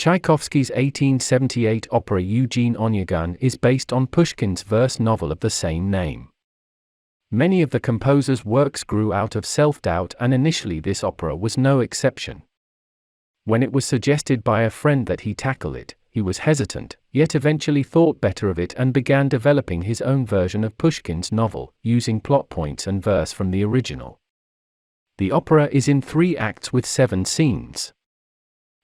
Tchaikovsky's 1878 opera Eugene Onegin is based on Pushkin's verse novel of the same name. Many of the composer's works grew out of self-doubt, and initially this opera was no exception. When it was suggested by a friend that he tackle it, he was hesitant, yet eventually thought better of it and began developing his own version of Pushkin's novel, using plot points and verse from the original. The opera is in 3 acts with 7 scenes.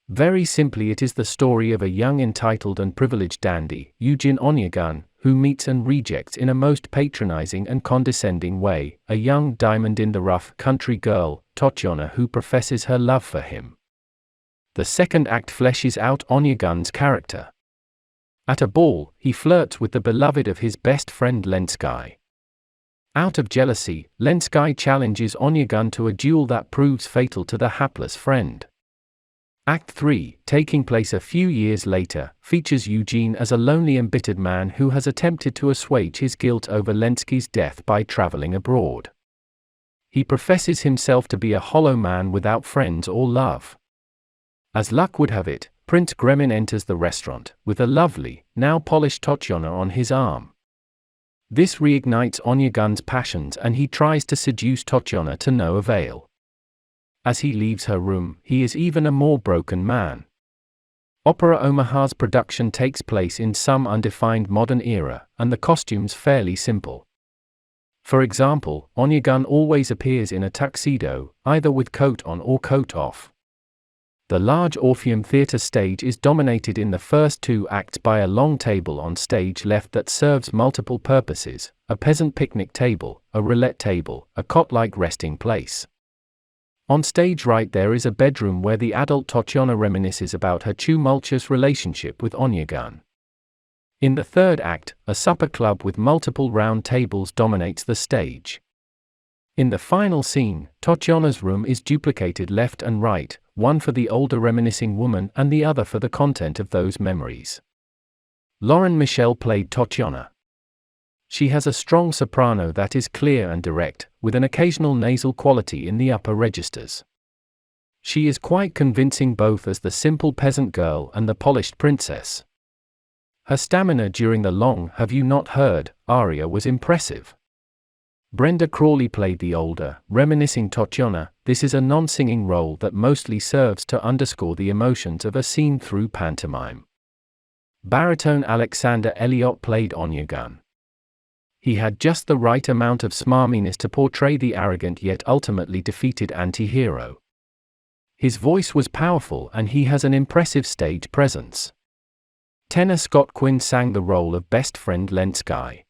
Very simply, it is the story of a young entitled and privileged dandy, Eugen Onegin, who meets and rejects in a most patronizing and condescending way a young diamond-in-the-rough country girl, Tatyana, who professes her love for him. The second act fleshes out Onegin's character. At a ball, he flirts with the beloved of his best friend Lensky. Out of jealousy, Lensky challenges Onegin to a duel that proves fatal to the hapless friend. Act 3, taking place a few years later, features Eugene as a lonely embittered man who has attempted to assuage his guilt over Lensky's death by traveling abroad. He professes himself to be a hollow man without friends or love. As luck would have it, Prince Gremin enters the restaurant, with a lovely, now polished Tatyana on his arm. This reignites Onegin's passions and he tries to seduce Tatyana to no avail. As he leaves her room, he is even a more broken man. Opera Omaha's production takes place in some undefined modern era, and the costumes fairly simple. For example, Onegin always appears in a tuxedo, either with coat on or coat off. The large Orpheum Theatre stage is dominated in the first 2 acts by a long table on stage left that serves multiple purposes: a peasant picnic table, a roulette table, a cot-like resting place. On stage right there is a bedroom where the adult Tatyana reminisces about her tumultuous relationship with Onegin. In the third act, a supper club with multiple round tables dominates the stage. In the final scene, Tatyana's room is duplicated left and right, one for the older reminiscing woman and the other for the content of those memories. Lauren Michel played Tatyana. She has a strong soprano that is clear and direct, with an occasional nasal quality in the upper registers. She is quite convincing both as the simple peasant girl and the polished princess. Her stamina during the long "Have You Not Heard" aria was impressive. Brenda Crawley played the older, reminiscing Tatyana. This is a non-singing role that mostly serves to underscore the emotions of a scene through pantomime. Baritone Alexander Elliott played Onegin. He had just the right amount of smarminess to portray the arrogant yet ultimately defeated anti-hero. His voice was powerful and he has an impressive stage presence. Tenor Scott Quinn sang the role of best friend Lensky.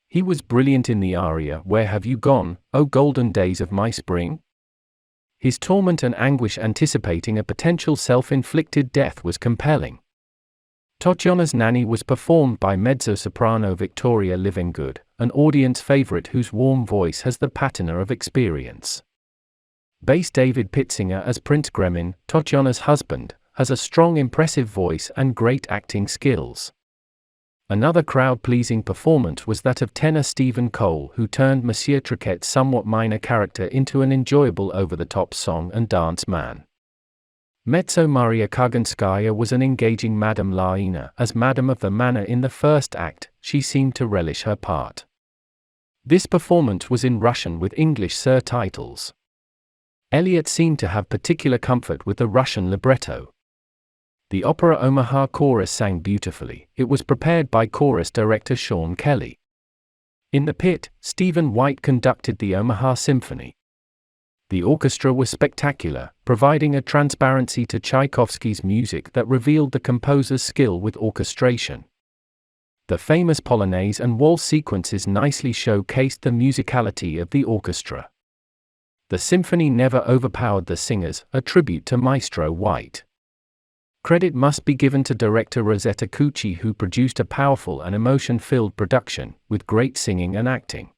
He was brilliant in the aria "Where Have You Gone, O Golden Days of My Spring?" His torment and anguish anticipating a potential self-inflicted death was compelling. Tatyana's nanny was performed by mezzo-soprano Victoria Livingood, an audience favorite whose warm voice has the patina of experience. Bass David Pitzinger as Prince Gremin, Tatyana's husband, has a strong impressive voice and great acting skills. Another crowd-pleasing performance was that of tenor Stephen Cole, who turned Monsieur Triquet's somewhat minor character into an enjoyable over-the-top song and dance man. Mezzo Maria Kaganskaya was an engaging Madame Laina. As Madame of the Manor in the first act, she seemed to relish her part. This performance was in Russian with English surtitles. Elliott seemed to have particular comfort with the Russian libretto. The Opera Omaha chorus sang beautifully. It was prepared by chorus director Sean Kelly. In the pit, Stephen White conducted the Omaha Symphony. The orchestra was spectacular, providing a transparency to Tchaikovsky's music that revealed the composer's skill with orchestration. The famous polonaise and waltz sequences nicely showcased the musicality of the orchestra. The symphony never overpowered the singers, a tribute to Maestro White. Credit must be given to director Rosetta Cucci, who produced a powerful and emotion-filled production, with great singing and acting.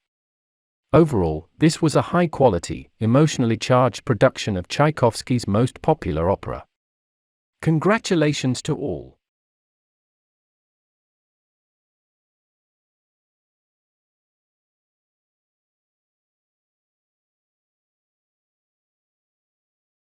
Overall, this was a high-quality, emotionally charged production of Tchaikovsky's most popular opera. Congratulations to all.